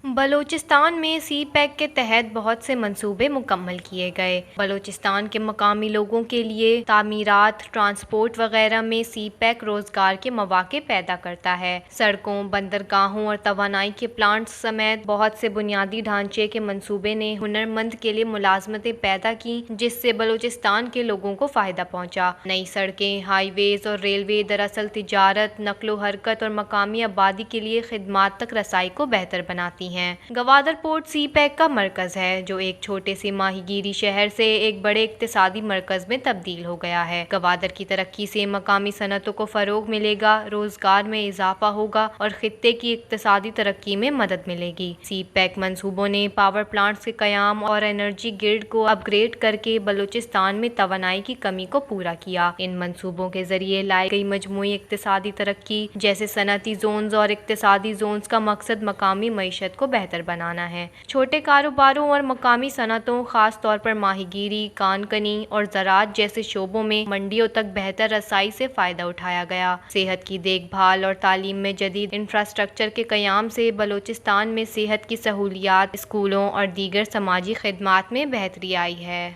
بلوچستان میں سی پیک کے تحت بہت سے منصوبے مکمل کیے گئے۔ بلوچستان کے مقامی لوگوں کے لیے تعمیرات، ٹرانسپورٹ وغیرہ میں سی پیک روزگار کے مواقع پیدا کرتا ہے۔ سڑکوں، بندرگاہوں اور توانائی کے پلانٹس سمیت بہت سے بنیادی ڈھانچے کے منصوبے نے ہنرمند کے لیے ملازمتیں پیدا کی، جس سے بلوچستان کے لوگوں کو فائدہ پہنچا۔ نئی سڑکیں، ہائی ویز اور ریلوے دراصل تجارت، نقل و حرکت اور مقامی آبادی کے لیے خدمات تک رسائی کو بہتر بناتی ہیں۔ گوادر پورٹ سی پیک کا مرکز ہے، جو ایک چھوٹے سے ماہی گیری شہر سے ایک بڑے اقتصادی مرکز میں تبدیل ہو گیا ہے۔ گوادر کی ترقی سے مقامی صنعتوں کو فروغ ملے گا، روزگار میں اضافہ ہوگا اور خطے کی اقتصادی ترقی میں مدد ملے گی۔ سی پیک منصوبوں نے پاور پلانٹس کے قیام اور انرجی گرڈ کو اپ گریڈ کر کے بلوچستان میں توانائی کی کمی کو پورا کیا۔ ان منصوبوں کے ذریعے لائی گئی مجموعی اقتصادی ترقی، جیسے صنعتی زونز اور اقتصادی زونز کا مقصد مقامی معیشت کو بہتر بنانا ہے۔ چھوٹے کاروباروں اور مقامی صنعتوں، خاص طور پر ماہی گیری، کان کنی اور زراعت جیسے شعبوں میں منڈیوں تک بہتر رسائی سے فائدہ اٹھایا گیا۔ صحت کی دیکھ بھال اور تعلیم میں جدید انفراسٹرکچر کے قیام سے بلوچستان میں صحت کی سہولیات، اسکولوں اور دیگر سماجی خدمات میں بہتری آئی ہے۔